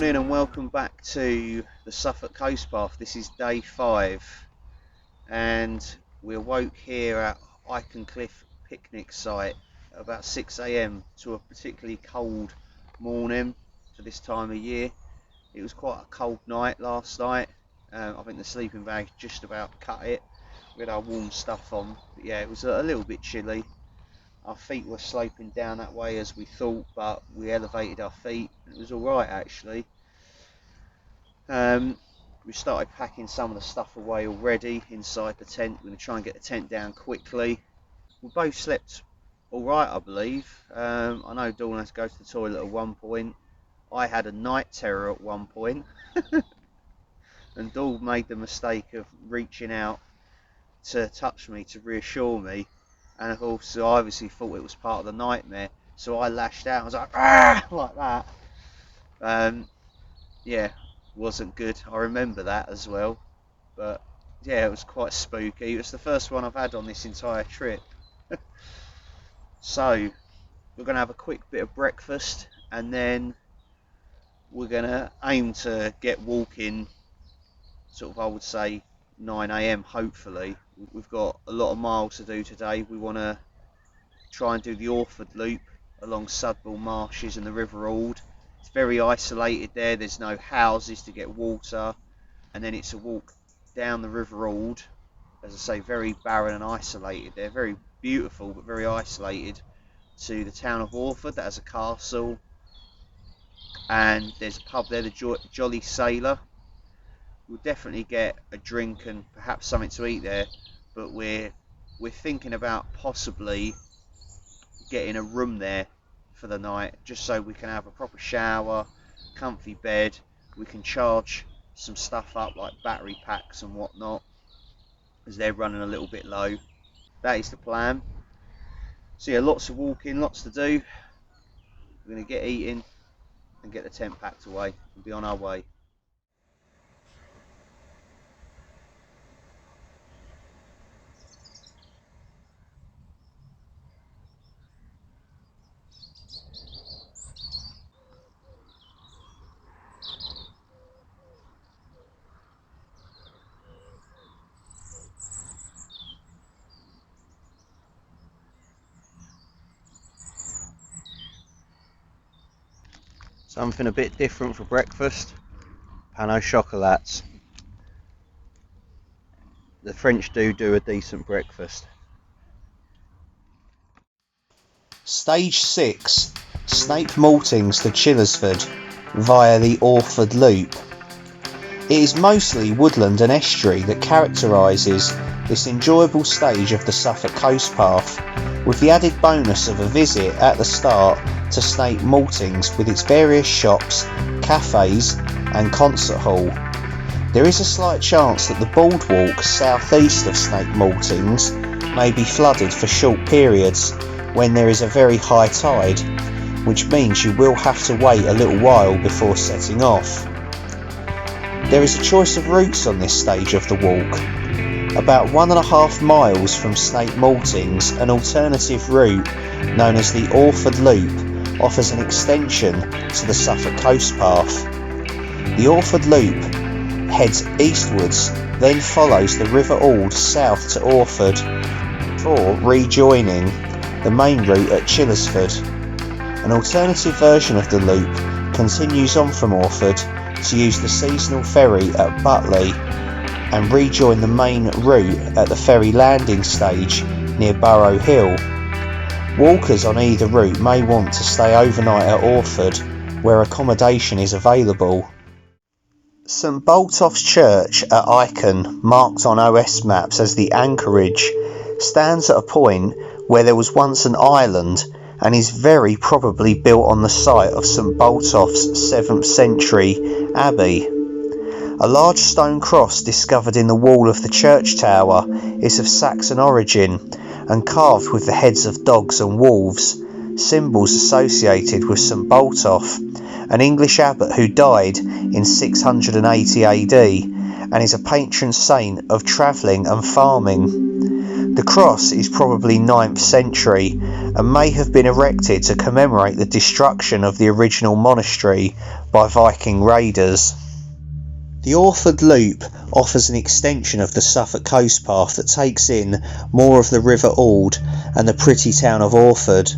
morning and welcome back to the Suffolk Coast Path. This is day 5 and we awoke here at Aakash picnic site at about 6 AM to a particularly cold morning for this time of year. It was quite a cold night last night. I think the sleeping bag just about cut it. We had our warm stuff on, but yeah, it was a little bit chilly. Our feet were sloping down that way as we thought, but we elevated our feet and it was alright actually. We started packing some of the stuff away already inside the tent. We're going to try and get the tent down quickly. We both slept alright, I believe. I know Dawn had to go to the toilet at one point. I had a night terror at one point. And Dawn made the mistake of reaching out to touch me to reassure me. And of course, I obviously thought it was part of the nightmare. So I lashed out. I was like, ah! Like that. Yeah, wasn't good. I remember that as well. But yeah, it was quite spooky. It was the first one I've had on this entire trip. So we're going to have a quick bit of breakfast and then we're going to aim to get walking sort of, I would say, 9 AM hopefully. We've got a lot of miles to do today. We want to try and do the Orford loop along Sudbury Marshes and the River Ord. It's very isolated there. There's no houses to get water, and then it's a walk down the River Ord. As I say, very barren and isolated there. Very beautiful but very isolated, to the town of Orford that has a castle, and there's a pub there, the Jolly Sailor. We'll definitely get a drink and perhaps something to eat there, but we're thinking about possibly getting a room there for the night, just so we can have a proper shower, comfy bed. We can charge some stuff up like battery packs and whatnot, as they're running a little bit low. That is the plan. So yeah, lots of walking, lots to do. We're going to get eating and get the tent packed away and be on our way. Something a bit different for breakfast. Pain au chocolat. The French do a decent breakfast. Stage 6. Snape Maltings to Chillersford via the Orford Loop. It is mostly woodland and estuary that characterises this enjoyable stage of the Suffolk Coast Path, with the added bonus of a visit at the start to Snape Maltings with its various shops, cafes and concert hall. There is a slight chance that the boardwalk southeast of Snape Maltings may be flooded for short periods when there is a very high tide, which means you will have to wait a little while before setting off. There is a choice of routes on this stage of the walk. About 1.5 miles from Snape Maltings, an alternative route known as the Orford Loop offers an extension to the Suffolk Coast Path. The Orford Loop heads eastwards, then follows the River Ord south to Orford before rejoining the main route at Chillersford. An alternative version of the loop continues on from Orford to use the seasonal ferry at Butley and rejoin the main route at the ferry landing stage near Burrow Hill. Walkers on either route may want to stay overnight at Orford, where accommodation is available. St Botolph's Church at Aakash, marked on OS maps as the anchorage, stands at a point where there was once an island and is very probably built on the site of St Botolph's 7th century abbey. A large stone cross discovered in the wall of the church tower is of Saxon origin and carved with the heads of dogs and wolves, symbols associated with St Botolph, an English abbot who died in 680 AD and is a patron saint of travelling and farming. The cross is probably 9th century and may have been erected to commemorate the destruction of the original monastery by Viking raiders. The Orford Loop offers an extension of the Suffolk Coast Path that takes in more of the River Ald and the pretty town of Orford.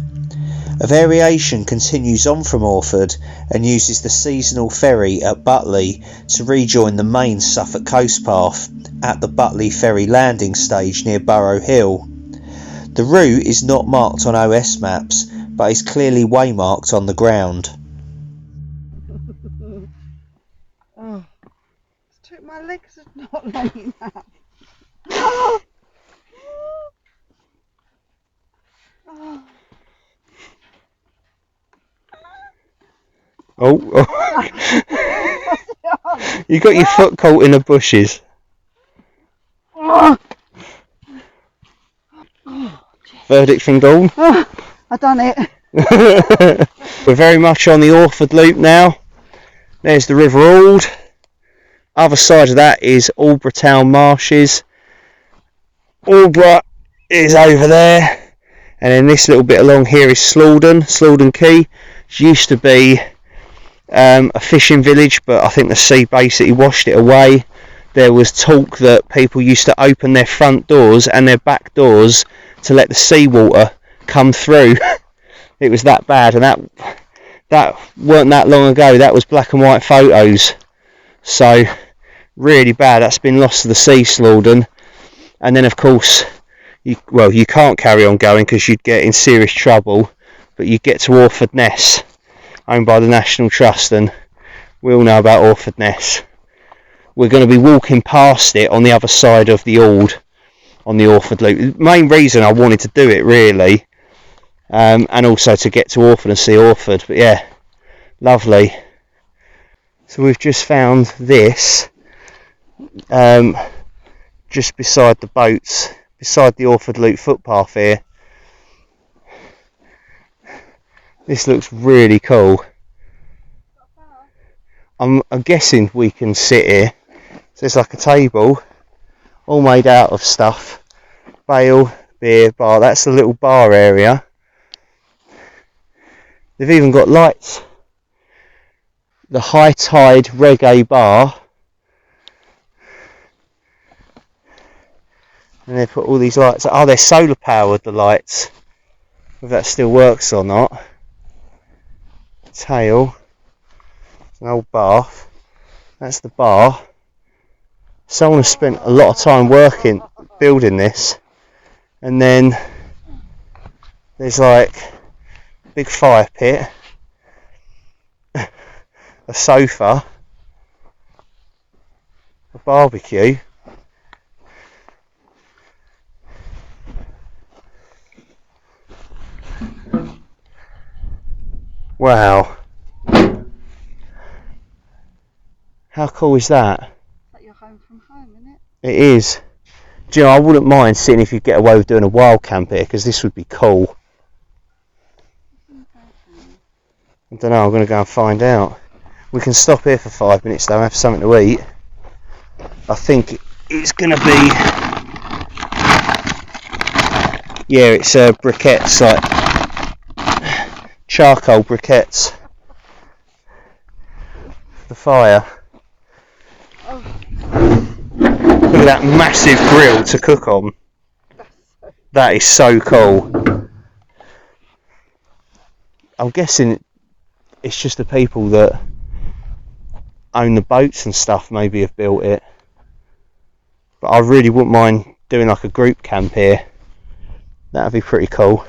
A variation continues on from Orford and uses the seasonal ferry at Butley to rejoin the main Suffolk Coast Path at the Butley ferry landing stage near Burrow Hill. The route is not marked on OS maps, but is clearly waymarked on the ground. Oh, my legs are not laying up. Oh. Oh. You got your foot caught in the bushes. Verdict from Dawn? I done it. We're very much on the Orford Loop now. There's the River Ald. Other side of that is Aldborough Town Marshes. Aldborough is over there. And then this little bit along here is Slaughden Quay. It used to be a fishing village, but I think the sea basically washed it away. There was talk that people used to open their front doors and their back doors to let the seawater come through. It was that bad, and that weren't that long ago. That was black and white photos. So really bad. That's been lost to the sea, Slaughden. And then of course, you can't carry on going because you'd get in serious trouble. But you get to Orfordness, owned by the National Trust, and we all know about Orfordness. We're going to be walking past it on the other side of the Ald on the Orford Loop. The main reason I wanted to do it, really, and also to get to Orford and see Orford. But yeah, lovely. So we've just found this just beside the boats, beside the Orford Loop footpath here. This looks really cool. I'm guessing we can sit here. So it's like a table, all made out of stuff. Bale, beer, bar. That's the little bar area. They've even got lights. The High Tide Reggae Bar. And they put all these lights. Oh, they're solar powered, the lights. If that still works or not. Tail. An old bath. That's the bar. Someone has spent a lot of time building this. And then there's like a big fire pit, a sofa, a barbecue. Wow. How cool is that? It's like your home from home, isn't it? It is. Do you know, I wouldn't mind seeing if you get away with doing a wild camp here, because this would be cool. I don't know, I'm going to go and find out. We can stop here for 5 minutes though and have something to eat. I think it's going to be... Yeah, it's briquettes, like charcoal briquettes. The fire. Oh. Look at that massive grill to cook on. That is so cool. I'm guessing it's just the people that own the boats and stuff maybe have built it. But I really wouldn't mind doing like a group camp here. That'd be pretty cool.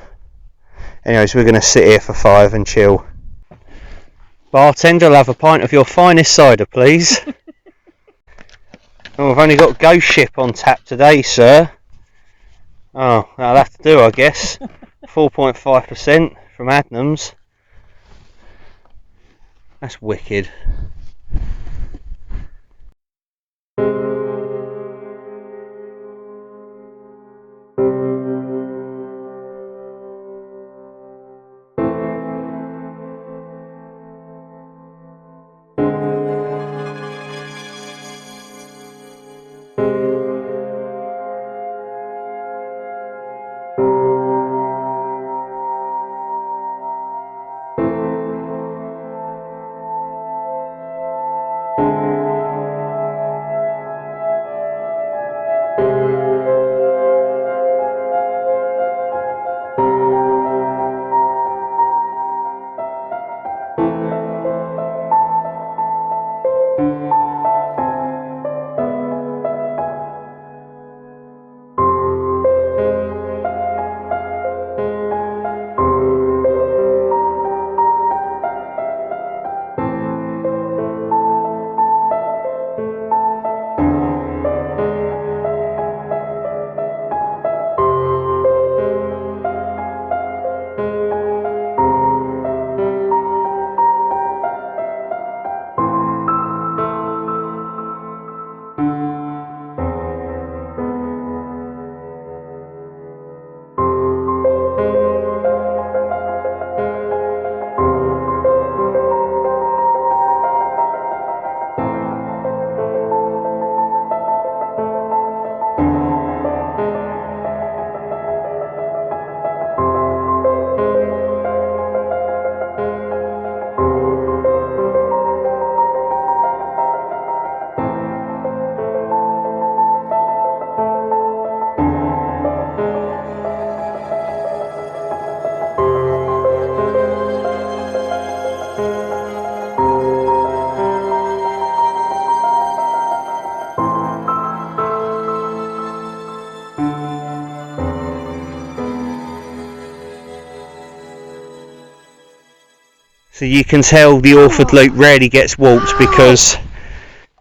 Anyways, we're going to sit here for 5 and chill. Bartender, I'll have a pint of your finest cider, please. Oh, I've only got Ghost Ship on tap today, sir. Oh, that'll have to do, I guess. 4.5% from Adnams. That's wicked. So you can tell the Orford Loop rarely gets walked because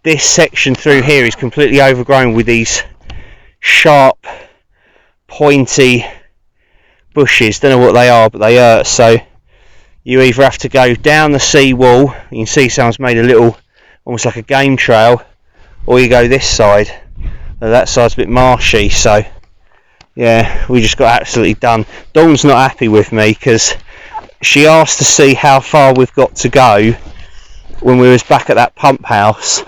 this section through here is completely overgrown with these sharp, pointy bushes. Don't know what they are, but they hurt. So you either have to go down the sea wall, you can see someone's made a little, almost like a game trail, or you go this side. That side's a bit marshy, so yeah, we just got absolutely done. Dawn's not happy with me because she asked to see how far we've got to go when we was back at that pump house,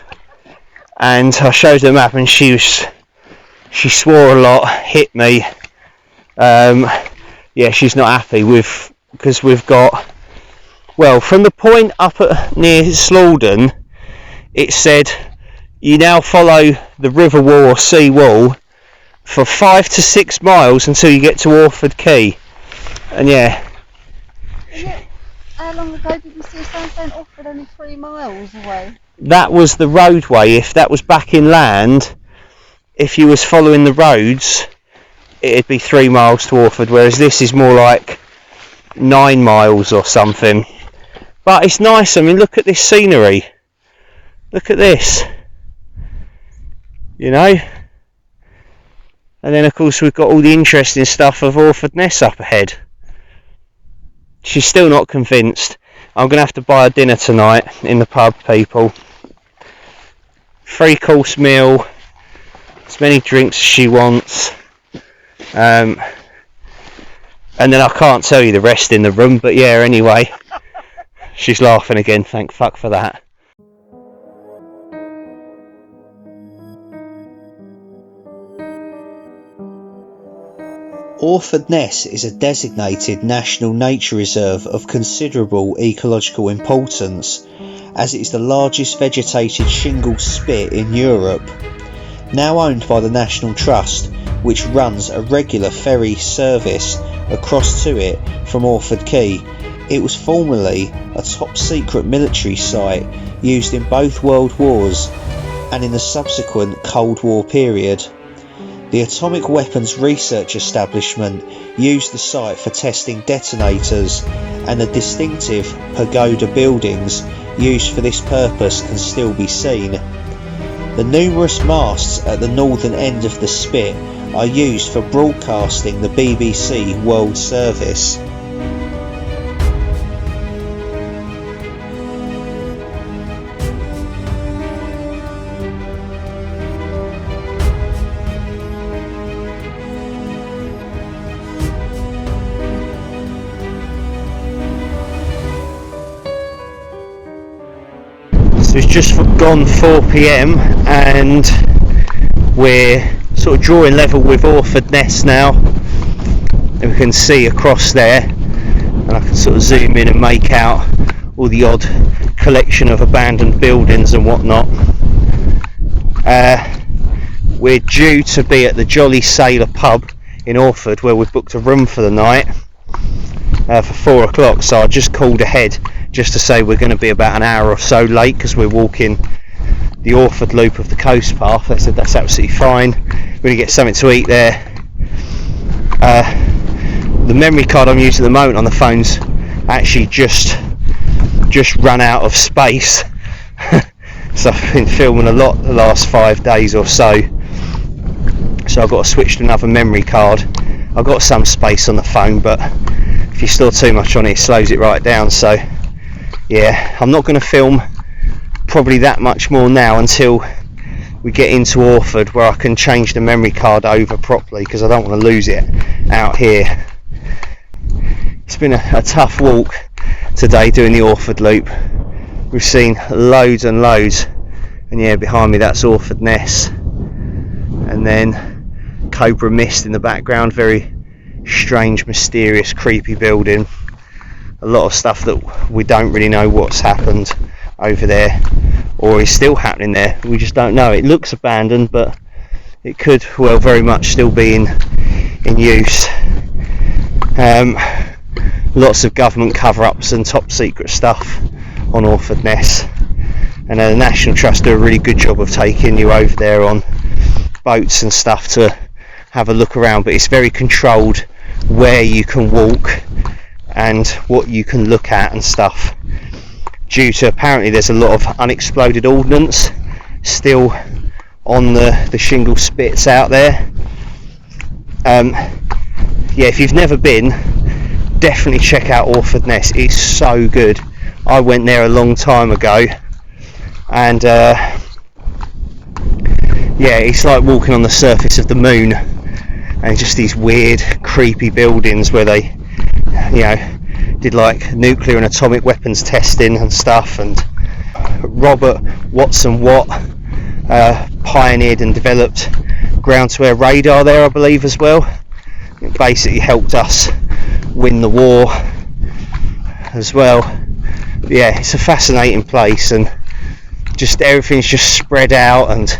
and I showed her the map and she swore a lot, hit me. Yeah, she's not happy with, because we've got, well, from the point up at near Slaughton, it said you now follow the river wall or sea wall for 5 to 6 miles until you get to Orford Quay. And yeah. How long ago did you see someone saying Orford only 3 miles away? That was the roadway. If that was back inland, if you was following the roads, it'd be 3 miles to Orford, whereas this is more like 9 miles or something. But it's nice. I mean, look at this scenery. Look at this. You know? And then of course we've got all the interesting stuff of Orfordness up ahead. She's still not convinced. I'm going to have to buy her dinner tonight in the pub, people. 3-course meal, as many drinks as she wants. And then I can't tell you the rest in the room, but yeah, anyway. She's laughing again, thank fuck for that. Orfordness is a designated national nature reserve of considerable ecological importance, as it is the largest vegetated shingle spit in Europe. Now owned by the National Trust, which runs a regular ferry service across to it from Orford Quay, it was formerly a top secret military site used in both World Wars and in the subsequent Cold War period. The Atomic Weapons Research Establishment used the site for testing detonators, and the distinctive pagoda buildings used for this purpose can still be seen. The numerous masts at the northern end of the spit are used for broadcasting the BBC World Service. So it's just gone 4 PM and we're sort of drawing level with Orfordness now, and we can see across there, and I can sort of zoom in and make out all the odd collection of abandoned buildings and whatnot. We're due to be at the Jolly Sailor pub in Orford, where we've booked a room for the night for 4 o'clock, so I just called ahead just to say we're going to be about an hour or so late because we're walking the Orford loop of the Coast Path. They said that's absolutely fine. We're going to get something to eat there. The memory card I'm using at the moment on the phone's actually just run out of space. So I've been filming a lot the last 5 days or so. So I've got to switch to another memory card. I've got some space on the phone, but if you store too much on it, it slows it right down. So yeah, I'm not going to film probably that much more now until we get into Orford, where I can change the memory card over properly, because I don't want to lose it out here. It's been a tough walk today doing the Orford loop. We've seen loads and loads, and yeah, behind me that's Orfordness, and then Cobra Mist in the background, very strange, mysterious, creepy building. A lot of stuff that we don't really know what's happened over there, or is still happening there. We just don't know. It looks abandoned, but it could well very much still be in use. Lots of government cover-ups and top secret stuff on Orfordness, and the National Trust do a really good job of taking you over there on boats and stuff to have a look around, but it's very controlled where you can walk and what you can look at and stuff, due to apparently there's a lot of unexploded ordnance still on the shingle spits out there. Yeah, if you've never been, definitely check out Orfordness. It's so good. I went there a long time ago, and yeah, it's like walking on the surface of the moon, and just these weird creepy buildings where they, you know, did like nuclear and atomic weapons testing and stuff. And Robert Watson Watt pioneered and developed ground to air radar there, I believe, as well. It basically helped us win the war as well. But yeah, it's a fascinating place, and just everything's just spread out, and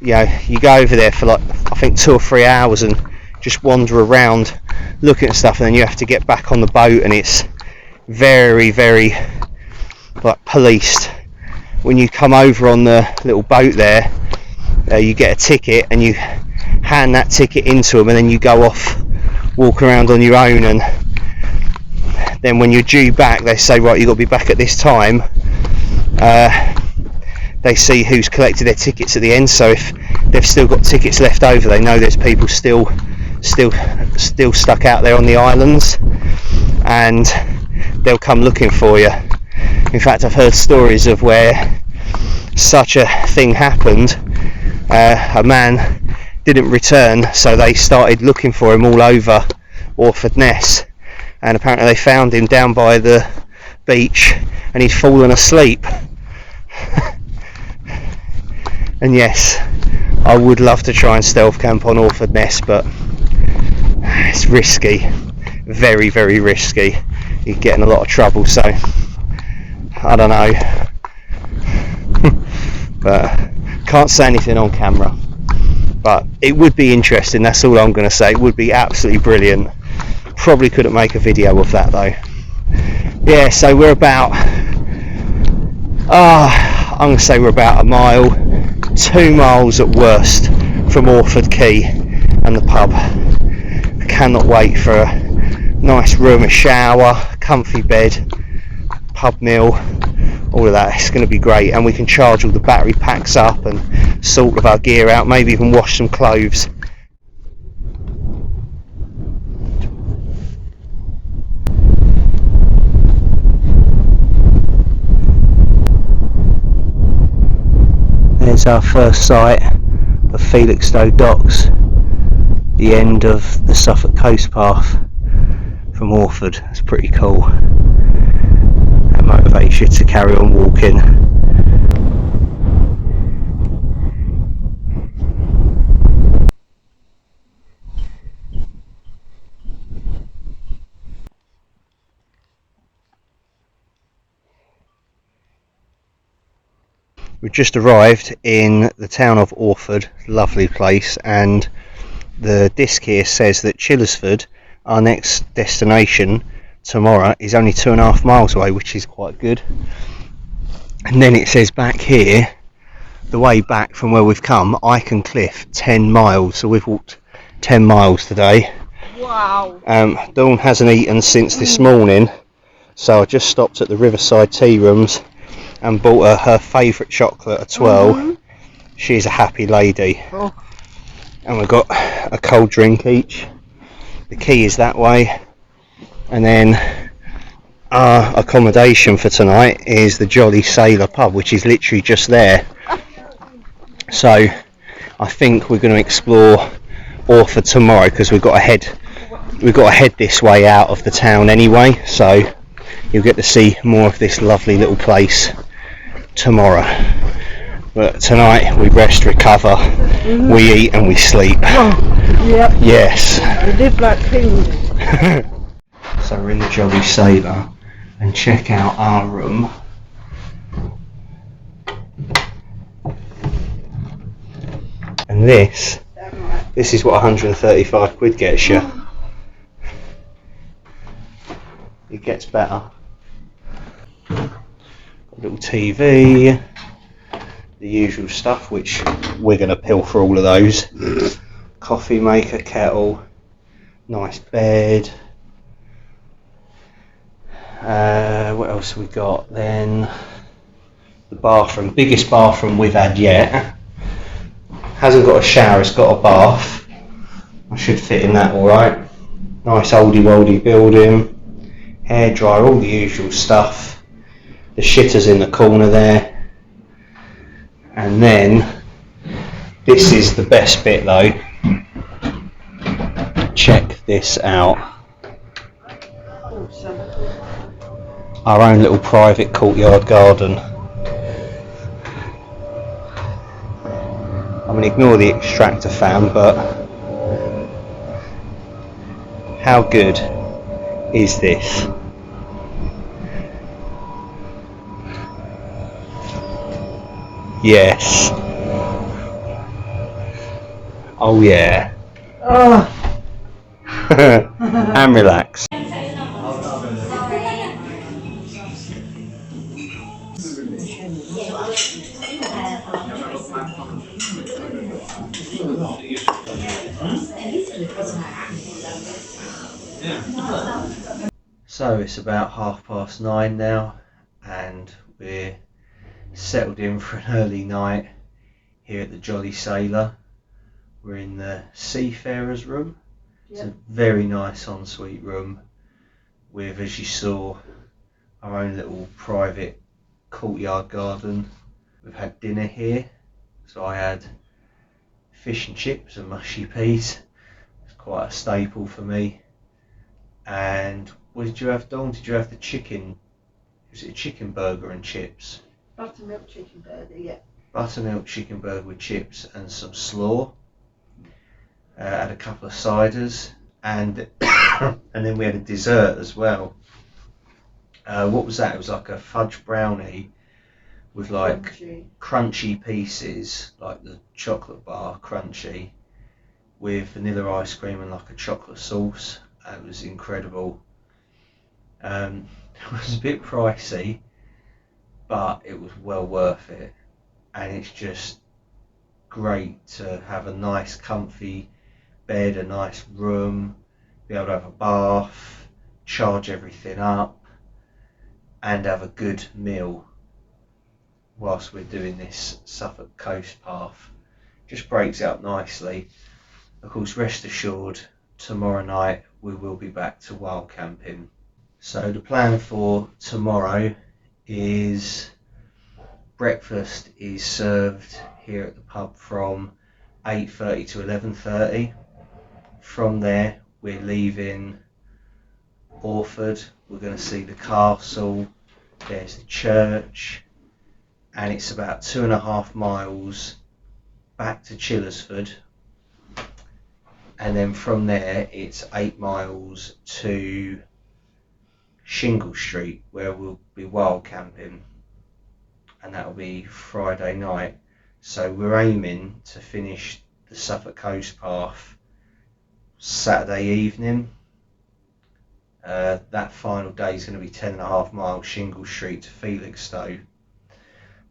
you know, you go over there for like I think 2 or 3 hours and just wander around looking at stuff, and then you have to get back on the boat, and it's very, very like policed. When you come over on the little boat there, you get a ticket and you hand that ticket into them, and then you go off, walk around on your own, and then when you're due back they say, right, you've got to be back at this time. They see who's collected their tickets at the end, so if they've still got tickets left over, they know there's people still stuck out there on the islands, and they'll come looking for you. In fact, I've heard stories of where such a thing happened. A man didn't return, so they started looking for him all over Orfordness, and apparently they found him down by the beach and he'd fallen asleep. And yes, I would love to try and stealth camp on Orfordness, but it's risky, very, very risky. You get in a lot of trouble, so I don't know. But can't say anything on camera, but it would be interesting. That's all I'm going to say. It would be absolutely brilliant. Probably couldn't make a video of that though. Yeah, so we're about I'm going to say we're about a mile, 2 miles at worst from Orford Quay and the pub. I cannot wait for a nice room, a shower, comfy bed, pub meal, all of that. It's going to be great, and we can charge all the battery packs up and sort of our gear out, maybe even wash some clothes. There's our first sight of Felixstowe docks, the end of the Suffolk Coast Path from Orford. That's pretty cool. That motivates you to carry on walking. We've just arrived in the town of Orford, lovely place, and the disc here says that Chillersford, our next destination tomorrow, is only 2.5 miles away, which is quite good. And then it says back here, the way back from where we've come, Icon Cliff, 10 miles, so we've walked 10 miles today. Wow. Dawn hasn't eaten since this morning, so I just stopped at the Riverside Tea Rooms and bought her favourite chocolate, a 12. She's a happy lady. Oh. And we've got a cold drink each. The quay is that way, and then our accommodation for tonight is the Jolly Sailor pub, which is literally just there. So I think we're going to explore Orford tomorrow, because we've got to head this way out of the town anyway, so you'll get to see more of this lovely little place tomorrow. But tonight we rest, recover, we eat and we sleep. Oh, yep. Yes. We live like kings. So we're in the Jolly Sailor, and check out our room. And this is what 135 quid gets you. It gets better. A little TV, the usual stuff, which we're going to pilfer all of those. Coffee maker, kettle, nice bed, What else have we got then? The bathroom, biggest bathroom we've had yet. Hasn't got a shower, it's got a bath. I should fit in that alright. Nice oldie woldy building. Hairdryer, all the usual stuff. The shitter's in the corner there. And then, this is the best bit though. Check this out. Awesome. Our own little private courtyard garden. I mean, ignore the extractor fan, but how good is this? Yes. Oh yeah. And relax. So it's about 9:30 now, and we're settled in for an early night here at the Jolly Sailor. We're in the Seafarer's room. It's a very nice ensuite room with, as you saw, our own little private courtyard garden. We've had dinner here, so I had fish and chips and mushy peas. It's quite a staple for me. And what did you have, Dawn? Did you have the chicken? Was it a chicken burger and chips? Buttermilk chicken burger, yeah. Buttermilk chicken burger with chips and some slaw. Had a couple of ciders, and and then we had a dessert as well. What was that? It was like a fudge brownie with like crunchy pieces, like the chocolate bar crunchy, with vanilla ice cream and like a chocolate sauce. It was incredible. It was a bit pricey, but it was well worth it, and it's just great to have a nice comfy bed, a nice room, be able to have a bath, charge everything up, and have a good meal whilst we're doing this Suffolk Coast Path. Just breaks it up nicely. Of course, rest assured, tomorrow night we will be back to wild camping. So the plan for tomorrow is breakfast is served here at the pub from 8:30 to 11:30. From there we're leaving Orford. We're going to see the castle, there's the church, and it's about 2.5 miles back to Chillersford, and then from there it's 8 miles to Shingle Street, where we'll be wild camping, and that'll be Friday night. So we're aiming to finish the Suffolk Coast Path Saturday evening. That final day is going to be 10.5 miles Shingle Street to Felixstowe,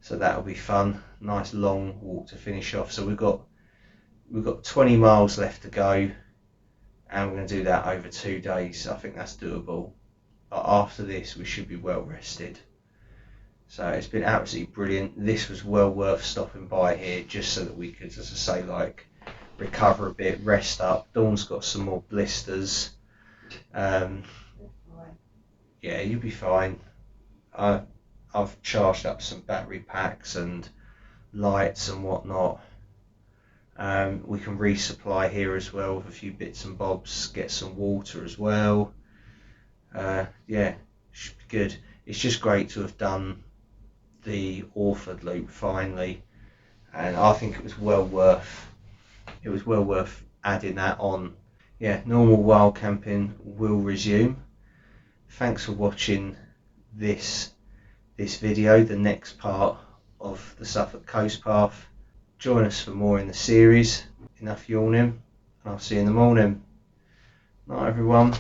so that'll be fun. Nice long walk to finish off. So we've got 20 miles left to go, and we're going to do that over 2 days. I think that's doable. But after this we should be well rested. So it's been absolutely brilliant. This was well worth stopping by here just so that we could, as I say, like recover a bit, rest up. Dawn's got some more blisters. Yeah, you'll be fine. I've charged up some battery packs and lights and whatnot. We can resupply here as well with a few bits and bobs, get some water as well. Yeah, should be good. It's just great to have done the Orford loop finally, and I think it was well worth adding that on. Yeah, normal wild camping will resume. Thanks for watching this video, the next part of the Suffolk Coast Path. Join us for more in the series. Enough yawning, and I'll see you in the morning. Night everyone.